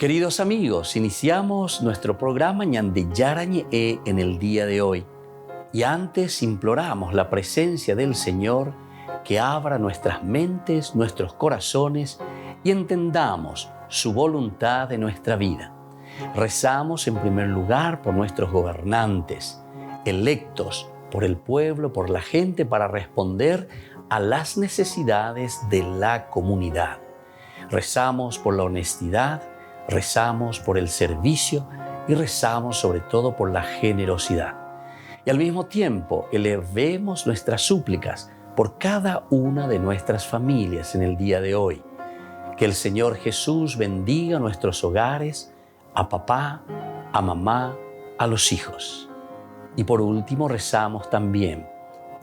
Queridos amigos, iniciamos nuestro programa Ñande Yarañe en el día de hoy. Y antes imploramos la presencia del Señor que abra nuestras mentes, nuestros corazones y entendamos su voluntad en nuestra vida. Rezamos en primer lugar por nuestros gobernantes, electos por el pueblo, por la gente, para responder a las necesidades de la comunidad. Rezamos por la honestidad, rezamos por el servicio y rezamos sobre todo por la generosidad. Y al mismo tiempo elevemos nuestras súplicas por cada una de nuestras familias en el día de hoy. Que el Señor Jesús bendiga nuestros hogares, a papá, a mamá, a los hijos. Y por último rezamos también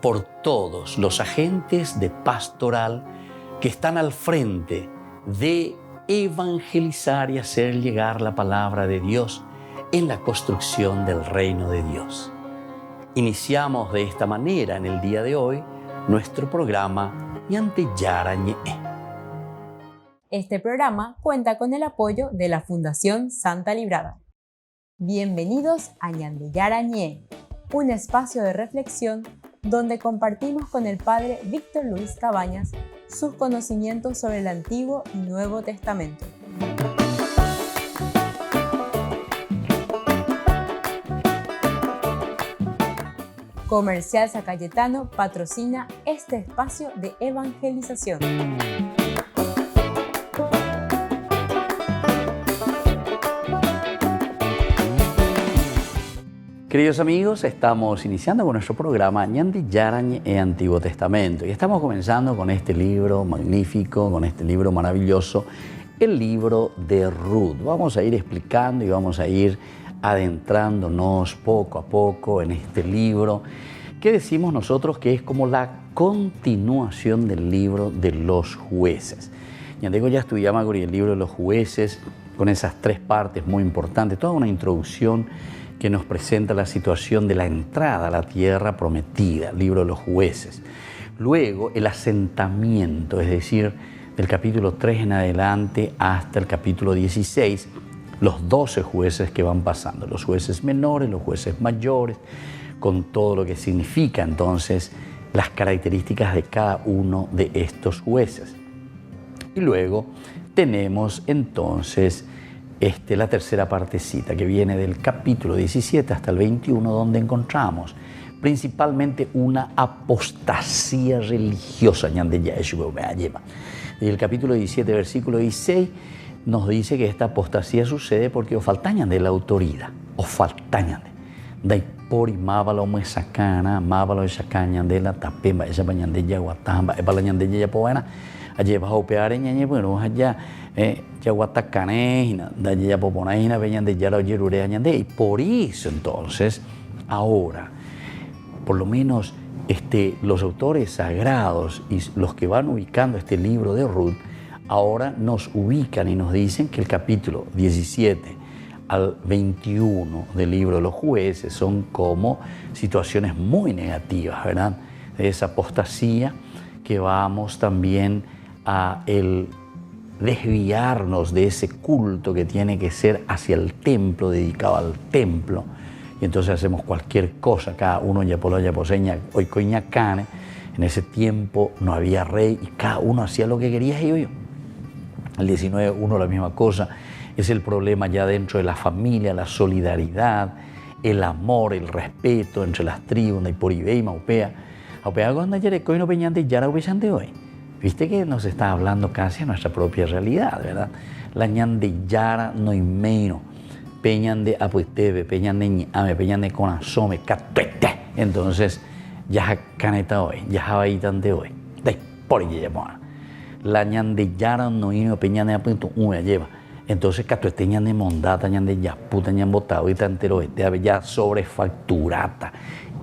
por todos los agentes de pastoral que están al frente de evangelizar y hacer llegar la palabra de Dios en la construcción del reino de Dios. Iniciamos de esta manera en el día de hoy nuestro programa Ñande Yarañe. Este programa cuenta con el apoyo de la Fundación Santa Librada. Bienvenidos a Ñande Yarañe, un espacio de reflexión donde compartimos con el Padre Víctor Luis Cabañas sus conocimientos sobre el Antiguo y Nuevo Testamento. Comercial San Cayetano patrocina este espacio de evangelización. Queridos amigos, estamos iniciando con nuestro programa Ñande Yarañe Antiguo Testamento y estamos comenzando con este libro magnífico, con este libro maravilloso, el libro de Ruth. Vamos a ir explicando y vamos a ir adentrándonos poco a poco en este libro que decimos nosotros que es como la continuación del libro de los jueces. Ñandego ya estudiamos el libro de los jueces con esas tres partes muy importantes, toda una introducción que nos presenta la situación de la entrada a la tierra prometida, el libro de los jueces. Luego el asentamiento, es decir, del capítulo 3 en adelante hasta el capítulo 16, los 12 jueces que van pasando, los jueces menores, los jueces mayores, con todo lo que significa entonces las características de cada uno de estos jueces. Y luego tenemos entonces la tercera partecita que viene del capítulo 17 hasta el 21, donde encontramos principalmente una apostasía religiosa. Y el capítulo 17, versículo 16, nos dice que esta apostasía sucede porque os faltañan de la autoridad, os faltañan de por mávalo me sacana, mávalo sacañan de la tapemba, esa bañan de yaguatamba, epalañan de yapoena, allí vas a opear en ñañe, bueno, allá yaguatacanejina, de yapoponaina, veñan de yara oyerureañan de, y por eso entonces, ahora, por lo menos los autores sagrados y los que van ubicando este libro de Ruth, ahora nos ubican y nos dicen que el capítulo 17 al 21 del libro de los jueces son como situaciones muy negativas, ¿verdad? De esa apostasía que vamos también a el desviarnos de ese culto que tiene que ser hacia el templo, dedicado al templo. Y entonces hacemos cualquier cosa, cada uno ya por la poseña, hoy coñacane. En ese tiempo no había rey y cada uno hacía lo que quería y yo. El 19, uno la misma cosa. Es el problema ya dentro de la familia, la solidaridad, el amor, el respeto entre las tribus, y por y maupea. Maupea cuando ayer no peñan de yara de hoy. Viste que nos está hablando casi a nuestra propia realidad, ¿verdad? La ñan de yara no hay menos. Peñan de apuestebe, peñan de ñame, peñan de conasome, catuete. Entonces, ya caneta hoy, ya jabaitan de hoy. De por y lleva. La ñan de yara no hay peñan de apunto una lleva. Entonces, catuete ñan de mondata, ñan de ya puta, ñan botado y tantero, ya sobrefacturata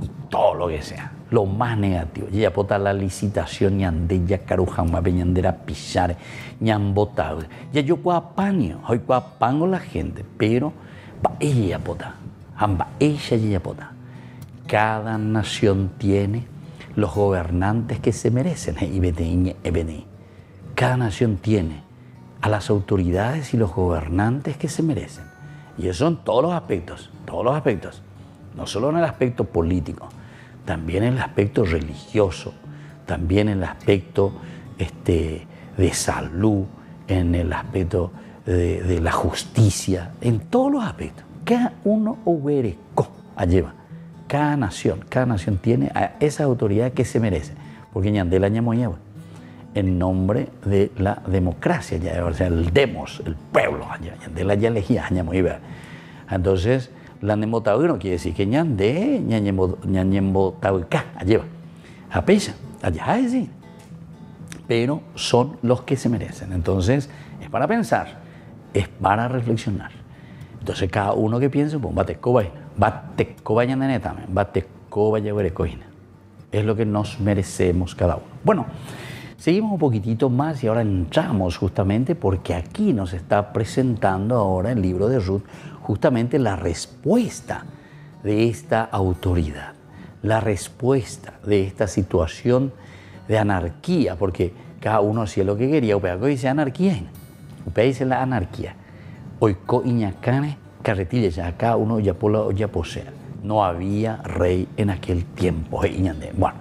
y todo lo que sea. Lo más negativo, ya pota la licitación, ñan de ya carujama, peñandera pisar, ñan botado. Ya yo cuapaño, hoy cuapango la gente, pero va ella pota, amba ella ya pota. Cada nación tiene los gobernantes que se merecen. Cada nación tiene a las autoridades y los gobernantes que se merecen. Y eso en todos los aspectos, no solo en el aspecto político, también en el aspecto religioso, también en el aspecto de salud, en el aspecto de la justicia, en todos los aspectos. Cada uno obereco lleva. Cada nación tiene a esa autoridad que se merece. Porque ñandela ñamoñeva, en nombre de la democracia, o sea, el demos, el pueblo, ñandela ya elegía ñamoñeva. Entonces, la nemotauca no quiere decir que ñande, ñañembotauca lleva. A pesa, allá es decir. Pero son los que se merecen. Entonces, es para pensar, es para reflexionar. Entonces, cada uno que piense, pues, es lo que nos merecemos cada uno. Bueno, seguimos un poquitito más y ahora entramos justamente porque aquí nos está presentando ahora el libro de Ruth justamente la respuesta de esta autoridad, la respuesta de esta situación de anarquía, porque cada uno hacía lo que quería. Upea dice anarquía, upea dice la anarquía. Oiko iñacane carretilla, ya cada uno ya posea. No había rey en aquel tiempo. Bueno,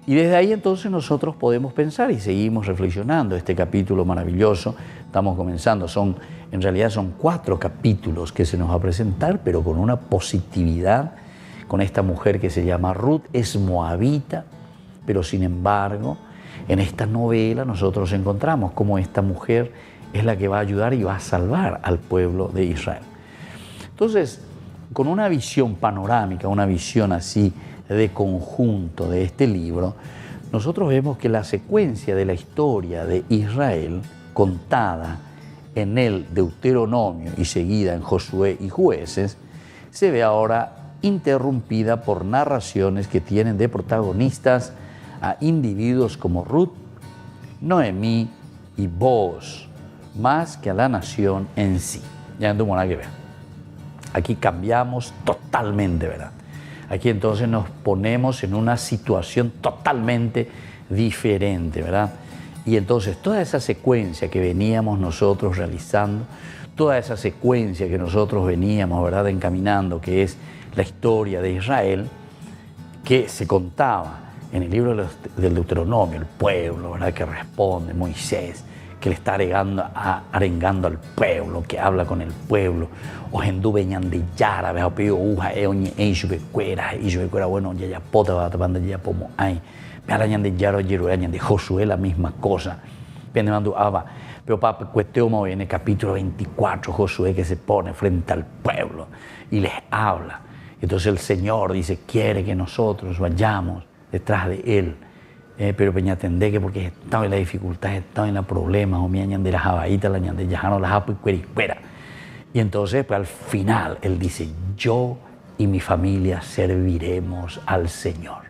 y desde ahí entonces nosotros podemos pensar y seguimos reflexionando este capítulo maravilloso. Estamos comenzando, en realidad son 4 capítulos que se nos va a presentar, pero con una positividad, con esta mujer que se llama Ruth, es moabita, pero sin embargo, en esta novela nosotros encontramos cómo esta mujer es la que va a ayudar y va a salvar al pueblo de Israel. Entonces, con una visión panorámica, una visión así de conjunto de este libro, nosotros vemos que la secuencia de la historia de Israel, contada en el Deuteronomio y seguida en Josué y Jueces, se ve ahora interrumpida por narraciones que tienen de protagonistas a individuos como Ruth, Noemí y Booz, más que a la nación en sí. Ya no tengo nada que ver. Aquí cambiamos totalmente, ¿verdad? Aquí entonces nos ponemos en una situación totalmente diferente, ¿verdad? Y entonces toda esa secuencia que veníamos nosotros realizando, toda esa secuencia que nosotros veníamos, ¿verdad?, encaminando, que es la historia de Israel, que se contaba en el libro del Deuteronomio, el pueblo, ¿verdad?, que responde, Moisés, que le está arengando al pueblo, que habla con el pueblo, o henduve ñandillara, vea peo uja eoñe eishubecuera, bueno, ya pota va tapando ya pomo ay, vea ñandillara oyeru ñande Josué la misma cosa, pendemandu aba, pero para cuestión en el capítulo 24 Josué que se pone frente al pueblo y les habla. Entonces el Señor dice, quiere que nosotros vayamos detrás de Él. Pero peña tendé que porque estaba en la dificultad, estaba en la problema, o mi de la jabaita, la ñande yajano, la japo y cuericuera. Y entonces, pues, al final, él dice, yo y mi familia serviremos al Señor.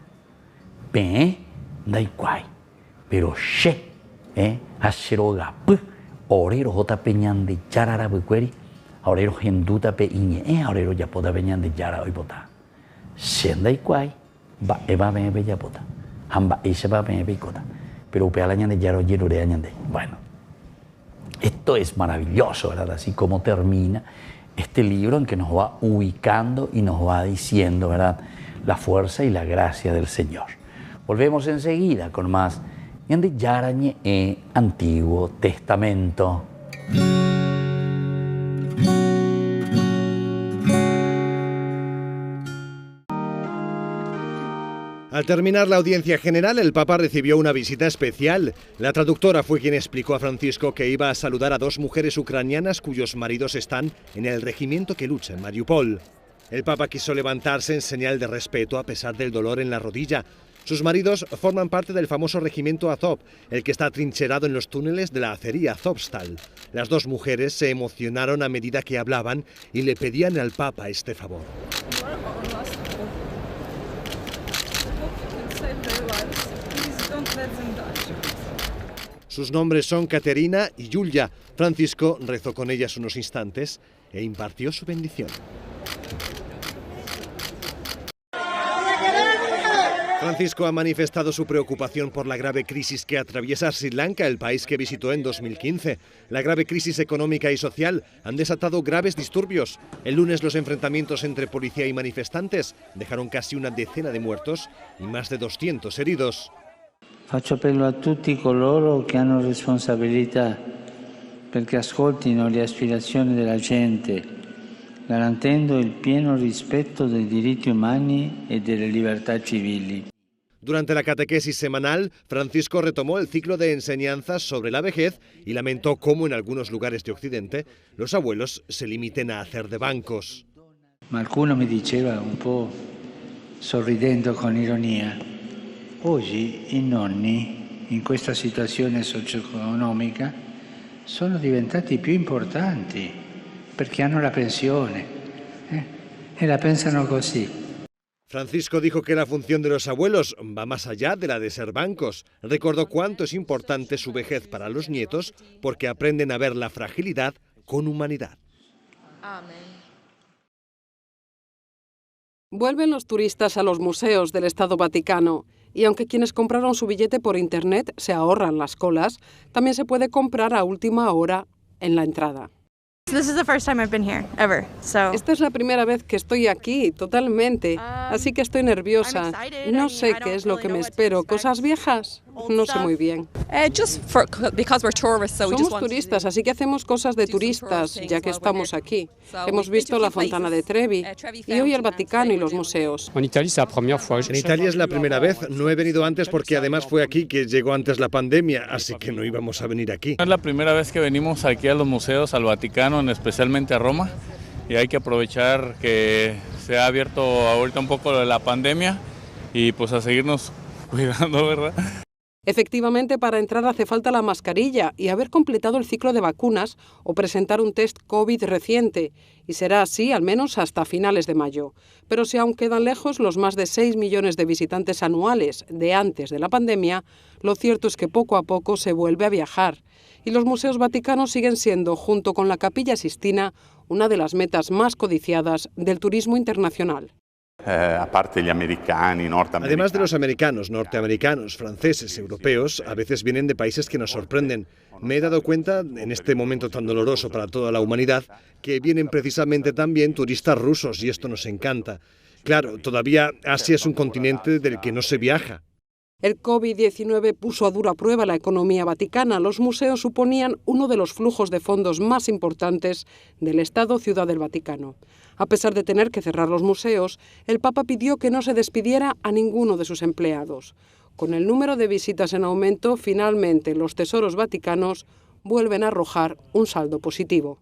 Da igual, pero she, hasheroga, orero jota peñan de yarara bucueri, orero genduta pe iñe, orero yapota peñan de yara hoy pota. Shenda igual, va eva me yapota. Pero bueno, esto es maravilloso, ¿verdad? Así como termina este libro en que nos va ubicando y nos va diciendo, ¿verdad?, la fuerza y la gracia del Señor. Volvemos enseguida con más Ñande Yarañe Antiguo Testamento. Al terminar la audiencia general, el Papa recibió una visita especial. La traductora fue quien explicó a Francisco que iba a saludar a 2 mujeres ucranianas cuyos maridos están en el regimiento que lucha en Mariupol. El Papa quiso levantarse en señal de respeto a pesar del dolor en la rodilla. Sus maridos forman parte del famoso regimiento Azov, el que está atrincherado en los túneles de la acería Azovstal. Las 2 mujeres se emocionaron a medida que hablaban y le pedían al Papa este favor. Sus nombres son Caterina y Yulia. Francisco rezó con ellas unos instantes e impartió su bendición. Francisco ha manifestado su preocupación por la grave crisis que atraviesa Sri Lanka, el país que visitó en 2015. La grave crisis económica y social han desatado graves disturbios. El lunes los enfrentamientos entre policía y manifestantes dejaron casi una decena de muertos y más de 200 heridos. Faccio appello a tutti coloro che hanno responsabilità perché ascoltino le aspirazioni della gente, garantendo il pieno rispetto dei diritti umani e delle libertà civili. Durante la catequesis semanal, Francisco retomó el ciclo de enseñanzas sobre la vejez y lamentó cómo en algunos lugares de Occidente los abuelos se limiten a hacer de bancos. Ma qualcuno mi diceva un po' sorridendo con ironia: oggi i nonni in questa situazione socio-economica sono diventati più importanti perché hanno la pensione e la pensano così. Francisco dijo que la función de los abuelos va más allá de la de ser bancos. Recordó cuánto es importante su vejez para los nietos porque aprenden a ver la fragilidad con humanidad. Amén. Vuelven los turistas a los museos del Estado Vaticano y aunque quienes compraron su billete por internet se ahorran las colas, también se puede comprar a última hora en la entrada. This is the first time I've been here, ever, so. Esta es la primera vez que estoy aquí, totalmente, así que estoy nerviosa. No sé qué es lo que me espero. ¿Cosas viejas? No sé muy bien. Somos turistas, así que hacemos cosas de turistas, ya que estamos aquí. Hemos visto la Fontana de Trevi y hoy el Vaticano y los museos. En Italia es la primera vez. No he venido antes porque además fue aquí que llegó antes la pandemia, así que no íbamos a venir aquí. Es la primera vez que venimos aquí a los museos, al Vaticano, especialmente a Roma, y hay que aprovechar que se ha abierto ahorita un poco la pandemia y pues a seguirnos cuidando, ¿verdad? Efectivamente, para entrar hace falta la mascarilla y haber completado el ciclo de vacunas o presentar un test COVID reciente, y será así al menos hasta finales de mayo. Pero si aún quedan lejos los más de 6 millones de visitantes anuales de antes de la pandemia, lo cierto es que poco a poco se vuelve a viajar. Y los museos vaticanos siguen siendo, junto con la Capilla Sistina, una de las metas más codiciadas del turismo internacional. Además de los americanos, norteamericanos, franceses, europeos, a veces vienen de países que nos sorprenden. Me he dado cuenta, en este momento tan doloroso para toda la humanidad, que vienen precisamente también turistas rusos y esto nos encanta. Claro, todavía Asia es un continente del que no se viaja. El COVID-19 puso a dura prueba la economía vaticana. Los museos suponían uno de los flujos de fondos más importantes del Estado-Ciudad del Vaticano. A pesar de tener que cerrar los museos, el Papa pidió que no se despidiera a ninguno de sus empleados. Con el número de visitas en aumento, finalmente los tesoros vaticanos vuelven a arrojar un saldo positivo.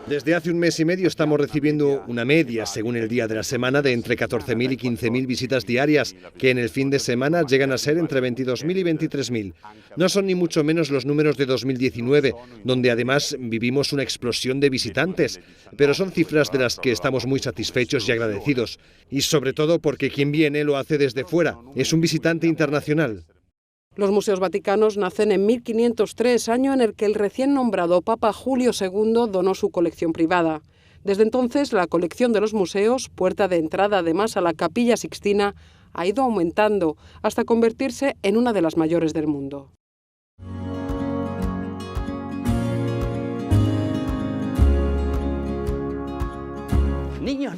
Desde hace un mes y medio estamos recibiendo una media, según el día de la semana, de entre 14.000 y 15.000 visitas diarias, que en el fin de semana llegan a ser entre 22.000 y 23.000. No son ni mucho menos los números de 2019, donde además vivimos una explosión de visitantes, pero son cifras de las que estamos muy satisfechos y agradecidos, y sobre todo porque quien viene lo hace desde fuera, es un visitante internacional. Los museos vaticanos nacen en 1503, año en el que el recién nombrado Papa Julio II donó su colección privada. Desde entonces, la colección de los museos, puerta de entrada además a la Capilla Sixtina, ha ido aumentando hasta convertirse en una de las mayores del mundo.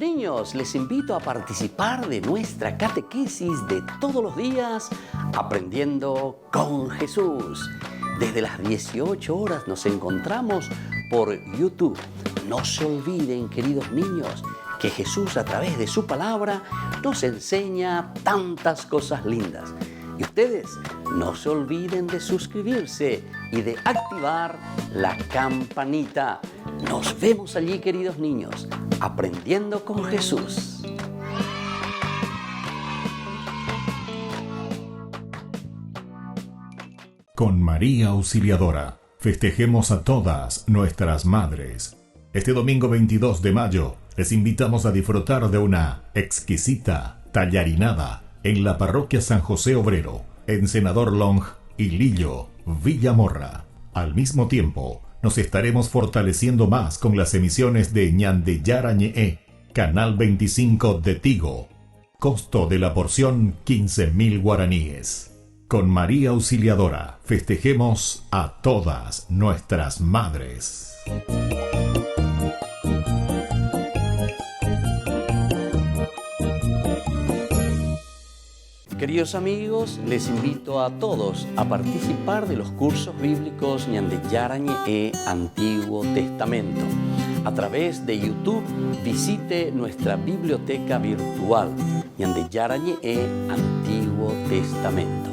Niños, les invito a participar de nuestra catequesis de todos los días, Aprendiendo con Jesús. Desde las 18 horas nos encontramos por YouTube. No se olviden, queridos niños, que Jesús a través de su palabra nos enseña tantas cosas lindas. Y ustedes no se olviden de suscribirse y de activar la campanita. Nos vemos allí, queridos niños, Aprendiendo con Jesús. Con María Auxiliadora, festejemos a todas nuestras madres. Este domingo 22 de mayo, les invitamos a disfrutar de una exquisita tallarinada en la parroquia San José Obrero, en Senador Long y Lillo, Villamorra. Al mismo tiempo, nos estaremos fortaleciendo más con las emisiones de Ñande Yara Ñe, Canal 25 de Tigo. Costo de la porción 15.000 guaraníes. Con María Auxiliadora festejemos a todas nuestras madres. Queridos amigos, les invito a todos a participar de los cursos bíblicos Ñande Yarañe e Antiguo Testamento. A través de YouTube visite nuestra biblioteca virtual Ñande Yarañe e Antiguo Testamento.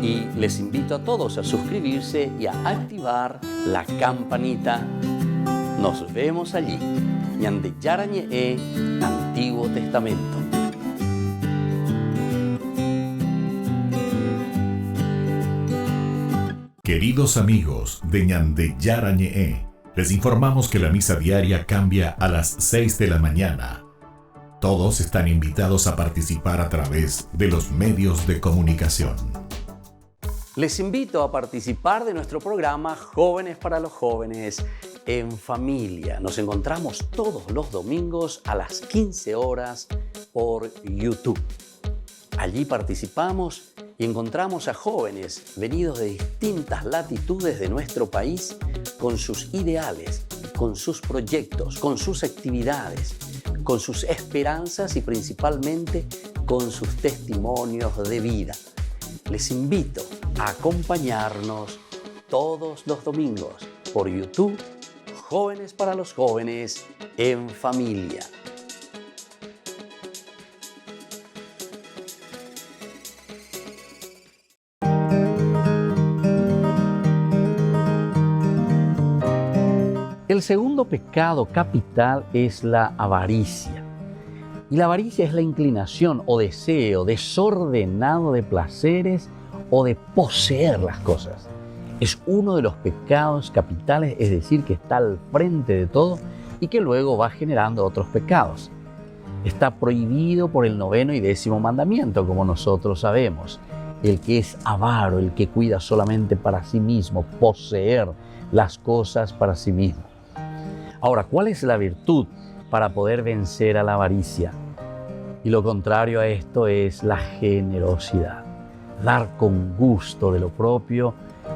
Y les invito a todos a suscribirse y a activar la campanita. Nos vemos allí. Ñande Yarañe e Antiguo Testamento. Queridos amigos de Ñande Yarañe, les informamos que la misa diaria cambia a las 6 de la mañana. Todos están invitados a participar a través de los medios de comunicación. Les invito a participar de nuestro programa Jóvenes para los Jóvenes en Familia. Nos encontramos todos los domingos a las 15 horas por YouTube. Allí participamos y encontramos a jóvenes venidos de distintas latitudes de nuestro país con sus ideales, con sus proyectos, con sus actividades, con sus esperanzas y principalmente con sus testimonios de vida. Les invito a acompañarnos todos los domingos por YouTube, Jóvenes para los Jóvenes en Familia. El segundo pecado capital es la avaricia. Y la avaricia es la inclinación o deseo desordenado de placeres o de poseer las cosas. Es uno de los pecados capitales, es decir, que está al frente de todo y que luego va generando otros pecados. Está prohibido por el 9º y 10º mandamiento, como nosotros sabemos. El que es avaro, el que cuida solamente para sí mismo, poseer las cosas para sí mismo. Ahora, ¿cuál es la virtud para poder vencer a la avaricia? Y lo contrario a esto es la generosidad. Dar con gusto de lo propio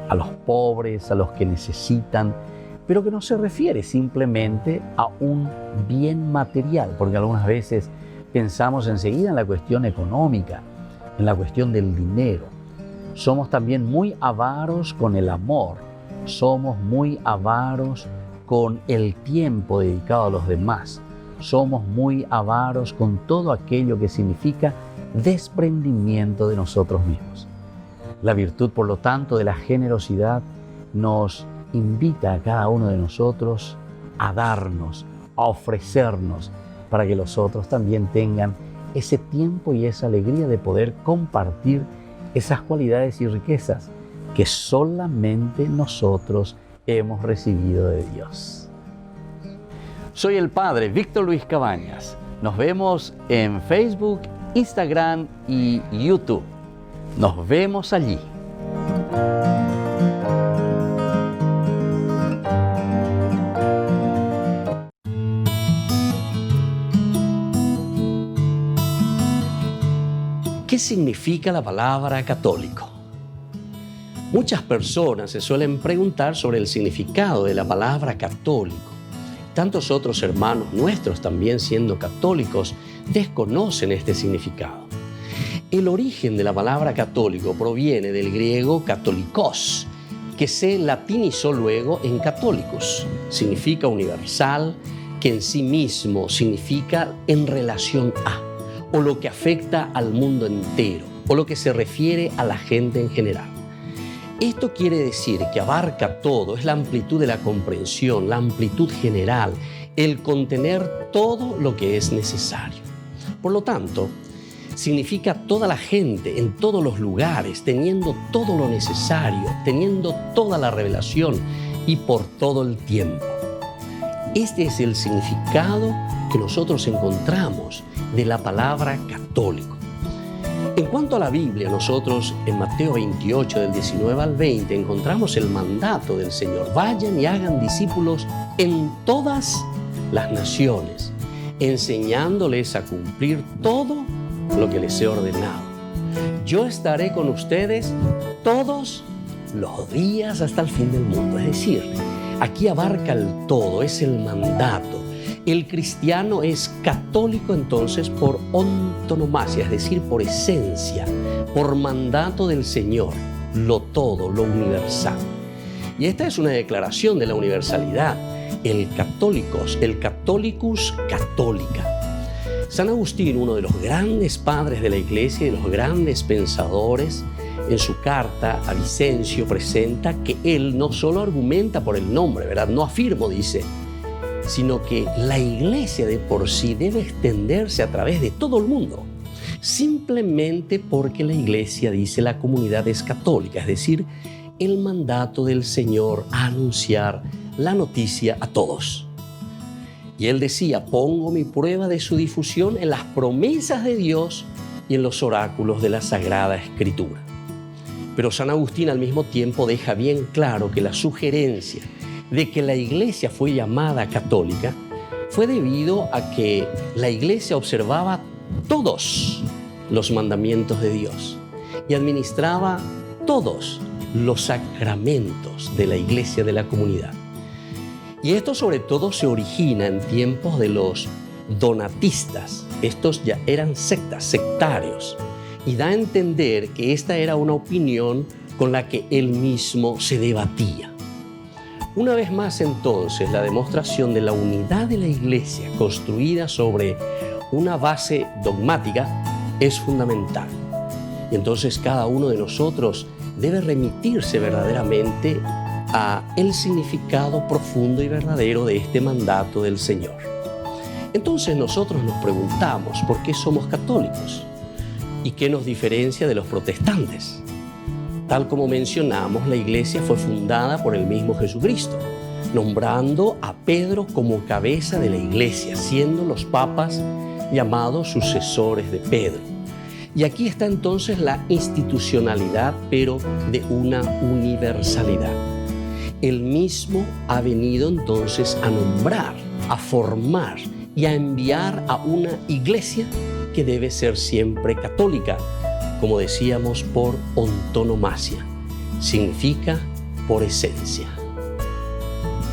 a los pobres, a los que necesitan, pero que no se refiere simplemente a un bien material, porque algunas veces pensamos enseguida en la cuestión económica, en la cuestión del dinero. Somos también muy avaros con el amor, somos muy avaros con el tiempo dedicado a los demás. Somos muy avaros con todo aquello que significa desprendimiento de nosotros mismos. La virtud, por lo tanto, de la generosidad nos invita a cada uno de nosotros a darnos, a ofrecernos, para que los otros también tengan ese tiempo y esa alegría de poder compartir esas cualidades y riquezas que solamente nosotros hemos recibido de Dios. Soy el Padre Víctor Luis Cabañas. Nos vemos en Facebook, Instagram y YouTube. Nos vemos allí. ¿Qué significa la palabra católico? Muchas personas se suelen preguntar sobre el significado de la palabra católico. Tantos otros hermanos nuestros, también siendo católicos, desconocen este significado. El origen de la palabra católico proviene del griego katolikos, que se latinizó luego en católicos. Significa universal, que en sí mismo significa en relación a, o lo que afecta al mundo entero, o lo que se refiere a la gente en general. Esto quiere decir que abarca todo, es la amplitud de la comprensión, la amplitud general, el contener todo lo que es necesario. Por lo tanto, significa toda la gente, en todos los lugares, teniendo todo lo necesario, teniendo toda la revelación y por todo el tiempo. Este es el significado que nosotros encontramos de la palabra católico. En cuanto a la Biblia, nosotros en Mateo 28, del 19 al 20, encontramos el mandato del Señor. Vayan y hagan discípulos en todas las naciones, enseñándoles a cumplir todo lo que les he ordenado. Yo estaré con ustedes todos los días hasta el fin del mundo. Es decir, aquí abarca el todo, es el mandato. El cristiano es católico entonces por antonomasia, es decir, por esencia, por mandato del Señor, lo todo, lo universal. Y esta es una declaración de la universalidad, el Catholicus Catholica. San Agustín, uno de los grandes padres de la Iglesia y de los grandes pensadores, en su carta a Vicencio presenta que él no solo argumenta por el nombre, ¿verdad? No afirmo, dice, sino que la Iglesia de por sí debe extenderse a través de todo el mundo, simplemente porque la Iglesia, dice, la comunidad es católica, es decir, el mandato del Señor a anunciar la noticia a todos. Y él decía, pongo mi prueba de su difusión en las promesas de Dios y en los oráculos de la Sagrada Escritura. Pero San Agustín al mismo tiempo deja bien claro que la sugerencia de que la Iglesia fue llamada católica fue debido a que la Iglesia observaba todos los mandamientos de Dios y administraba todos los sacramentos de la Iglesia de la comunidad. Y esto sobre todo se origina en tiempos de los donatistas. Estos ya eran sectarios, y da a entender que esta era una opinión con la que él mismo se debatía. Una vez más entonces, la demostración de la unidad de la Iglesia construida sobre una base dogmática es fundamental. Y entonces cada uno de nosotros debe remitirse verdaderamente a el significado profundo y verdadero de este mandato del Señor. Entonces nosotros nos preguntamos por qué somos católicos y qué nos diferencia de los protestantes. Tal como mencionamos, la Iglesia fue fundada por el mismo Jesucristo, nombrando a Pedro como cabeza de la Iglesia, siendo los papas llamados sucesores de Pedro. Y aquí está entonces la institucionalidad, pero de una universalidad. Él mismo ha venido entonces a nombrar, a formar y a enviar a una iglesia que debe ser siempre católica, como decíamos, por antonomasia. Significa por esencia.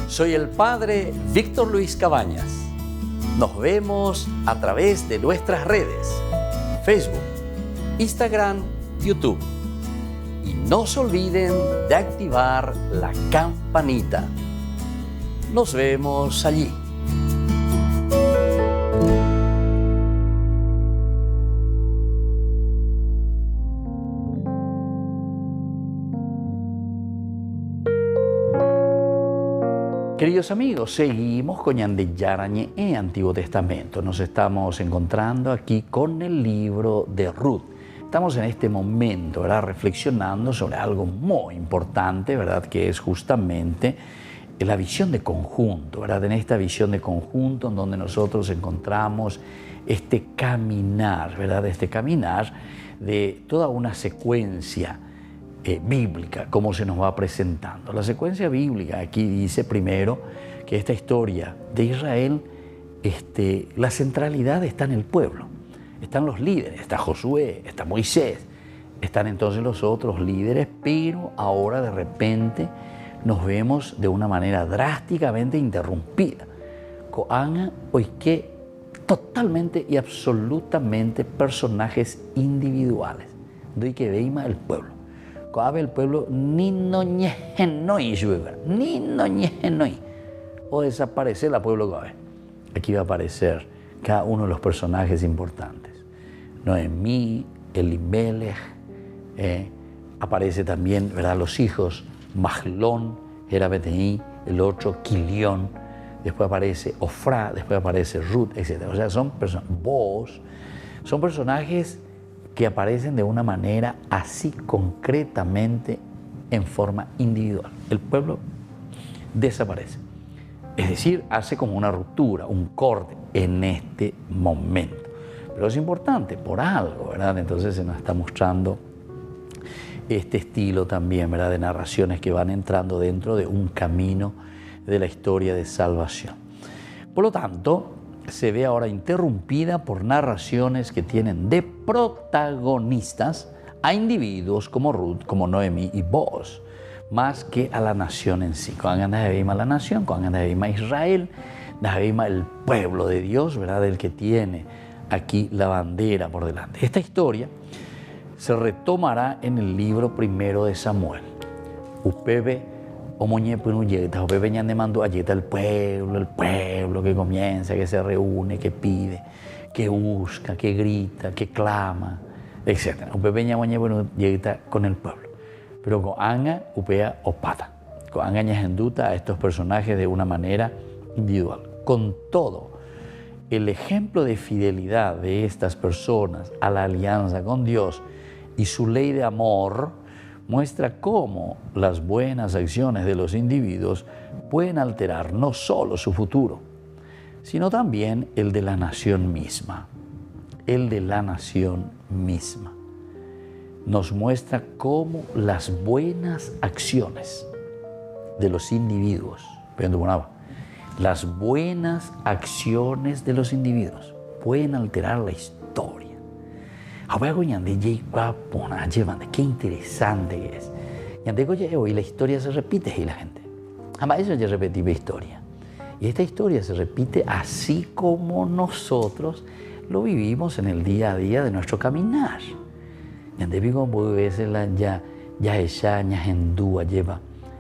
Soy el padre Víctor Luis Cabañas. Nos vemos a través de nuestras redes, Facebook, Instagram, YouTube. Y no se olviden de activar la campanita. Nos vemos allí. Queridos amigos, seguimos con Ñande Yarañe en Antiguo Testamento. Nos estamos encontrando aquí con el libro de Ruth. Estamos en este momento, ¿verdad?, reflexionando sobre algo muy importante, ¿verdad?, que es justamente la visión de conjunto, ¿verdad? En esta visión de conjunto en donde nosotros encontramos este caminar, ¿verdad?, este caminar de toda una secuencia bíblica, como se nos va presentando. La secuencia bíblica aquí dice primero que esta historia de Israel, la centralidad está en el pueblo. Están los líderes, está Josué, está Moisés, están entonces los otros líderes, pero ahora de repente nos vemos de una manera drásticamente interrumpida. Coan, hoy que totalmente y absolutamente personajes individuales. Doy que veima el pueblo. Coabe el pueblo ni no ñejenoi, ni no ñejenoi. O desaparecer el pueblo Coabe. Aquí va a aparecer cada uno de los personajes importantes. Noemí, Elimelech, aparece también, ¿verdad?, los hijos Mahlón, Jerabeteí, el otro Quilión, después aparece Ofrá, después aparece Ruth, etc. O sea, son personajes que aparecen de una manera así concretamente en forma individual. El pueblo desaparece. Es decir, hace como una ruptura, un corte en este momento. Pero es importante por algo, ¿verdad? Entonces se nos está mostrando este estilo también, ¿verdad?, de narraciones que van entrando dentro de un camino de la historia de salvación. Por lo tanto, se ve ahora interrumpida por narraciones que tienen de protagonistas a individuos como Ruth, como Noemí y Boaz, más que a la nación en sí. Cuando andas de Bima la nación, cuando andas de Bima Israel, de Bima el pueblo de Dios, ¿verdad? El que tiene aquí la bandera por delante. Esta historia se retomará en el libro primero de Samuel. Upebe omoñe punuyeta, upebe ñande mando ayeta el pueblo que comienza, que se reúne, que pide, que busca, que grita, que clama, etc. Upebe ñamoñe punuyeta con el pueblo. Pero con anga upea opata. Con anga ñajenduta a estos personajes de una manera individual. Con todo, el ejemplo de fidelidad de estas personas a la alianza con Dios y su ley de amor muestra cómo las buenas acciones de los individuos pueden alterar no solo su futuro, sino también el de la nación misma. El de la nación misma. Nos muestra cómo las buenas acciones de los individuos, las buenas acciones de los individuos pueden alterar la historia. Qué interesante que es. Hoy la historia se repite y la gente. Además, eso ya repetí la historia. Y esta historia se repite así como nosotros lo vivimos en el día a día de nuestro caminar. Lleva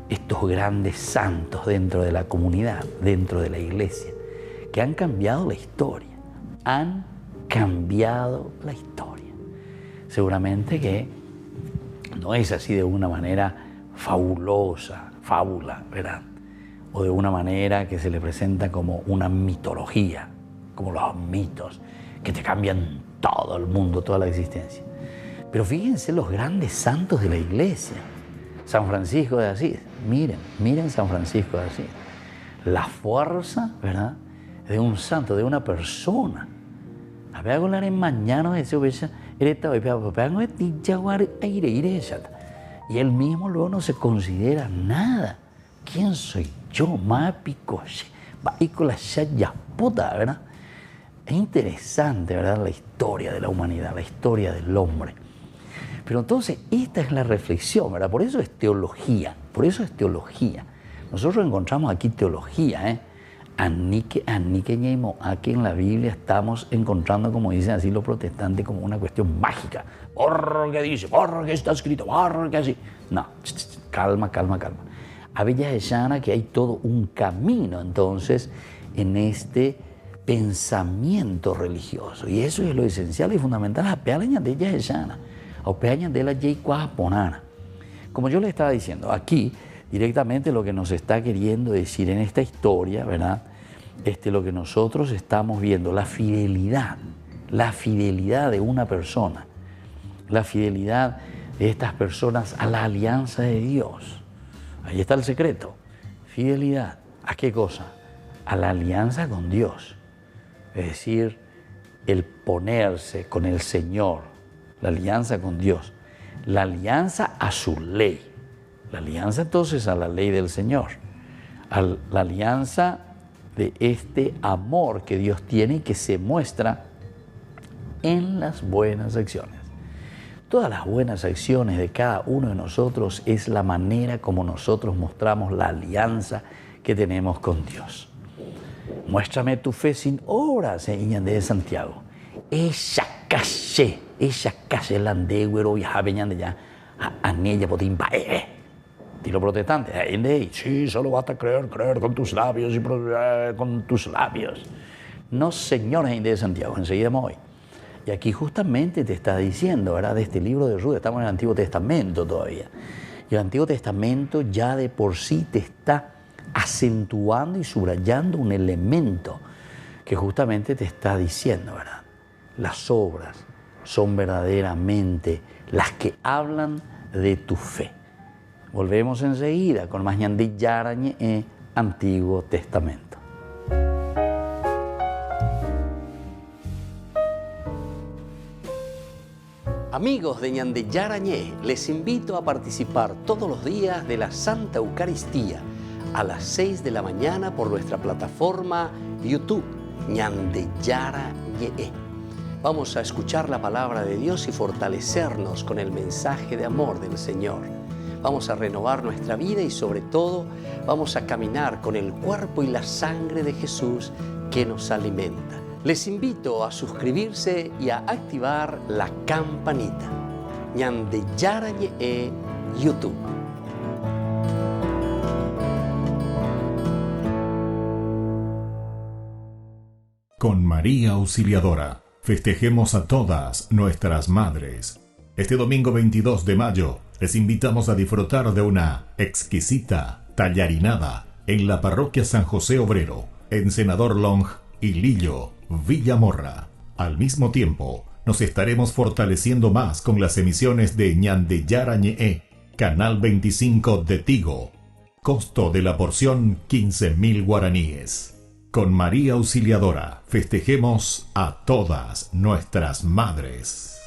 estos grandes santos dentro de la comunidad, dentro de la iglesia, que han cambiado la historia. Han cambiado la historia. Seguramente que no es así de una manera fabulosa, fábula, ¿verdad? O de una manera que se le presenta como una mitología, como los mitos, que te cambian todo el mundo, toda la existencia. Pero fíjense los grandes santos de la iglesia. San Francisco de Asís, miren San Francisco de Asís. La fuerza, ¿verdad?, de un santo, de una persona. A ver, hablar en mañana de eso, y él mismo luego no se considera nada. ¿Quién soy yo? ¿Verdad? Es interesante, ¿verdad?, la historia de la humanidad, la historia del hombre. Pero entonces, esta es la reflexión, ¿verdad? Por eso es teología, Nosotros encontramos aquí teología, Aquí en la Biblia estamos encontrando, como dicen así los protestantes, como una cuestión mágica. Porque dice, porque está escrito, porque así. No, calma. A Bella de Shana que hay todo un camino, entonces, en este pensamiento religioso. Y eso es lo esencial y fundamental. Como yo le estaba diciendo, aquí directamente lo que nos está queriendo decir en esta historia, ¿verdad? Lo que nosotros estamos viendo, la fidelidad de una persona, la fidelidad de estas personas a la alianza de Dios. Ahí está el secreto. Fidelidad. ¿A qué cosa? A la alianza con Dios. Es decir, el ponerse con el Señor, la alianza con Dios, la alianza a su ley. La alianza entonces a la ley del Señor, a la alianza de este amor que Dios tiene y que se muestra en las buenas acciones. Todas las buenas acciones de cada uno de nosotros es la manera como nosotros mostramos la alianza que tenemos con Dios. Muéstrame tu fe sin obras, de Santiago. Ella calle la andegüero y ya anella potimpa. Estilo protestante, sí, solo basta creer con tus labios y con tus labios. No, señores de Santiago, enseguida me voy. Y aquí justamente te está diciendo, ¿verdad?, de este libro de Ruth, estamos en el Antiguo Testamento todavía. Y el Antiguo Testamento ya de por sí te está acentuando y subrayando un elemento que justamente te está diciendo, ¿verdad? Las obras son verdaderamente las que hablan de tu fe. Volvemos enseguida con más Ñande Yarañe Antiguo Testamento. Amigos de Ñande Yarañé, les invito a participar todos los días de la Santa Eucaristía a las 6 de la mañana por nuestra plataforma YouTube, Ñandeyara Ñe'e. Vamos a escuchar la palabra de Dios y fortalecernos con el mensaje de amor del Señor. Vamos a renovar nuestra vida y sobre todo vamos a caminar con el cuerpo y la sangre de Jesús que nos alimenta. Les invito a suscribirse y a activar la campanita. Ñandeyara Ñe'e YouTube. Con María Auxiliadora, festejemos a todas nuestras madres. Este domingo 22 de mayo, les invitamos a disfrutar de una exquisita tallarinada en la parroquia San José Obrero, en Senador Long y Lillo, Villamorra. Al mismo tiempo, nos estaremos fortaleciendo más con las emisiones de Ñandeyara Ñe'e, Canal 25 de Tigo. Costo de la porción 15.000 guaraníes. Con María Auxiliadora, festejemos a todas nuestras madres.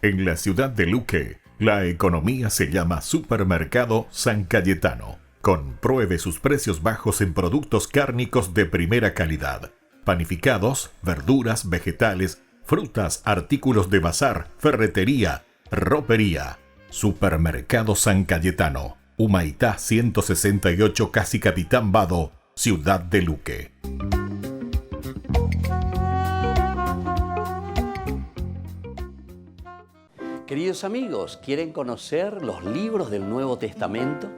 En la ciudad de Luque, la economía se llama Supermercado San Cayetano. Compruebe sus precios bajos en productos cárnicos de primera calidad. Panificados, verduras, vegetales, frutas, artículos de bazar, ferretería, ropería. Supermercado San Cayetano, Humaitá 168, Casi Capitán Vado, Ciudad de Luque. Queridos amigos, ¿quieren conocer los libros del Nuevo Testamento?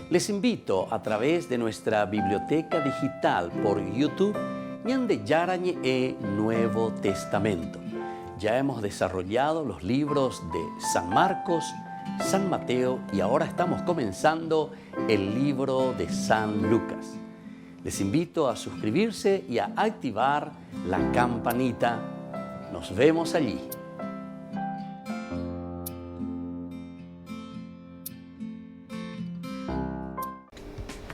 Les invito a través de nuestra biblioteca digital por YouTube, Ñandeyara Ñe'e Nuevo Testamento. Ya hemos desarrollado los libros de San Marcos, San Mateo y ahora estamos comenzando el libro de San Lucas. Les invito a suscribirse y a activar la campanita. Nos vemos allí.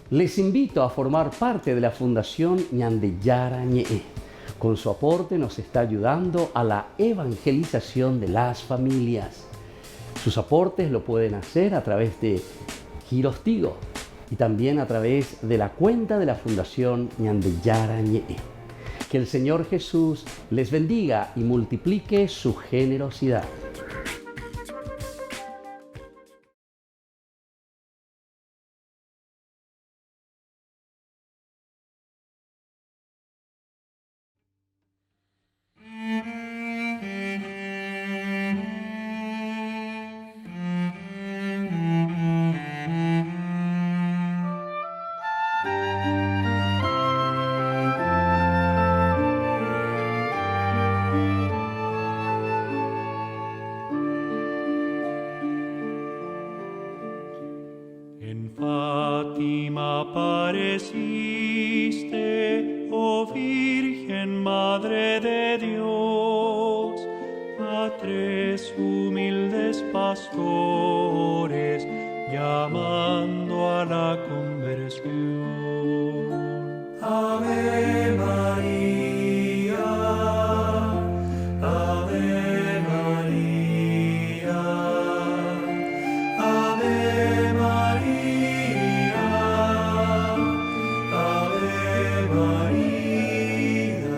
Les invito a formar parte de la Fundación Ñandeyara Ñe'e. Con su aporte nos está ayudando a la evangelización de las familias. Sus aportes lo pueden hacer a través de Giros Tigo y también a través de la cuenta de la Fundación Ñandeyara Ñe'e. Que el Señor Jesús les bendiga y multiplique su generosidad. En Fátima apareciste, oh Virgen Madre de Dios, a tres humildes pastores, llamando a la conversión. Ave María, Ave María, Ave María, Ave María.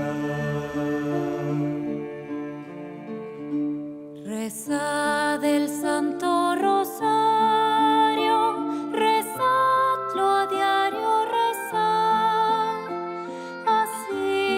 Rezad el Santo Rosario, rezadlo a diario, rezad, así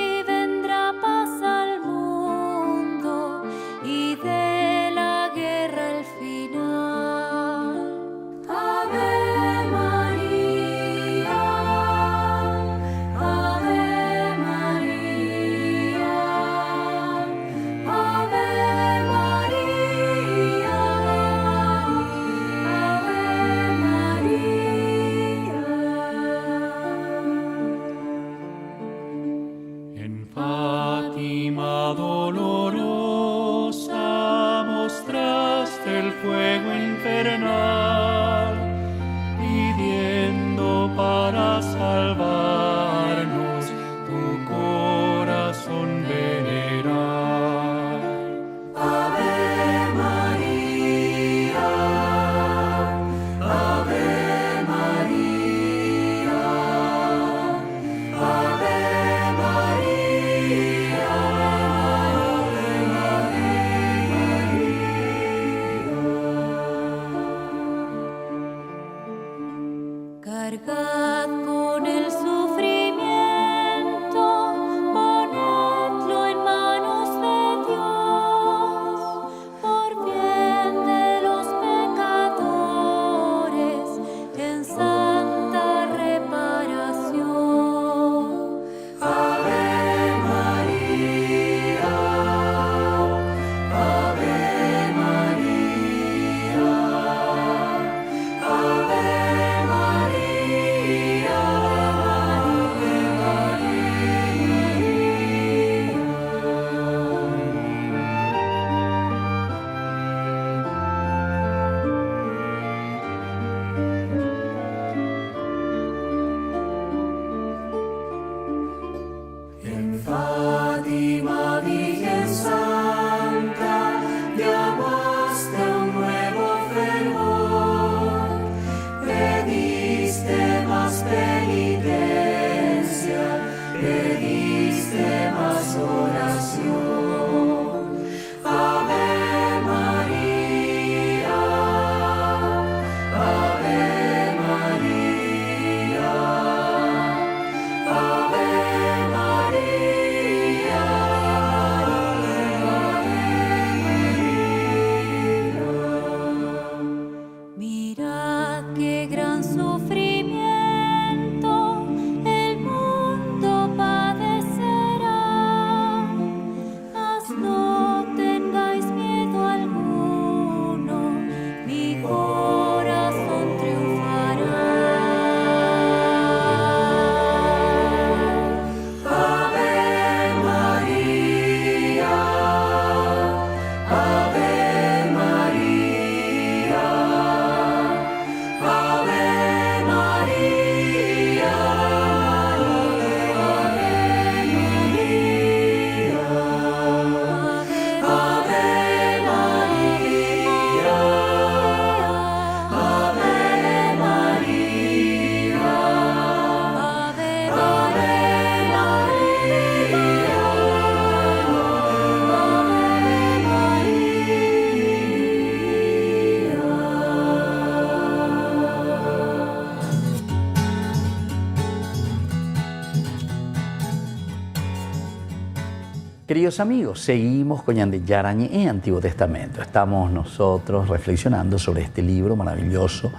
Queridos amigos, seguimos con Ñande Yarañe en Antiguo Testamento. Estamos nosotros reflexionando sobre este libro maravilloso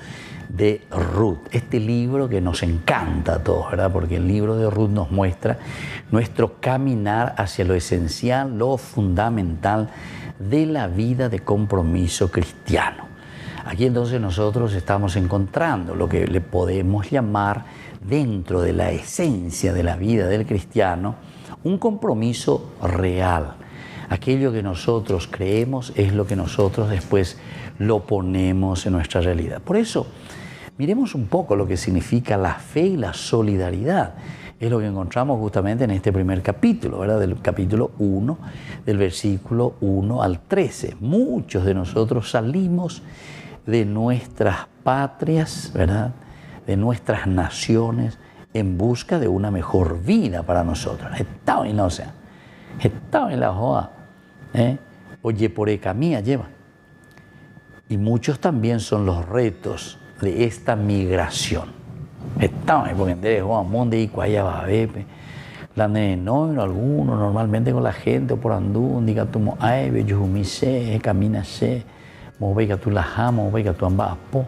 de Ruth. Este libro que nos encanta a todos, ¿verdad? Porque el libro de Ruth nos muestra nuestro caminar hacia lo esencial, lo fundamental de la vida de compromiso cristiano. Aquí entonces nosotros estamos encontrando lo que le podemos llamar, dentro de la esencia de la vida del cristiano, un compromiso real. Aquello que nosotros creemos es lo que nosotros después lo ponemos en nuestra realidad. Por eso, miremos un poco lo que significa la fe y la solidaridad. Es lo que encontramos justamente en este primer capítulo, ¿verdad? Del capítulo 1, del versículo 1 al 13. Muchos de nosotros salimos de nuestras patrias, ¿verdad? De nuestras naciones, en busca de una mejor vida para nosotros. Estado en la océano, estado en la joa, oye, por camía lleva. Y muchos también son los retos de esta migración. Estado en porque de joa, monde y cuaya va a bepe. La de no, algunos normalmente con la gente o por andú, diga tu mo aibe, yo humise, camina se, mo veiga tu la jama, mo veiga tu amba apo,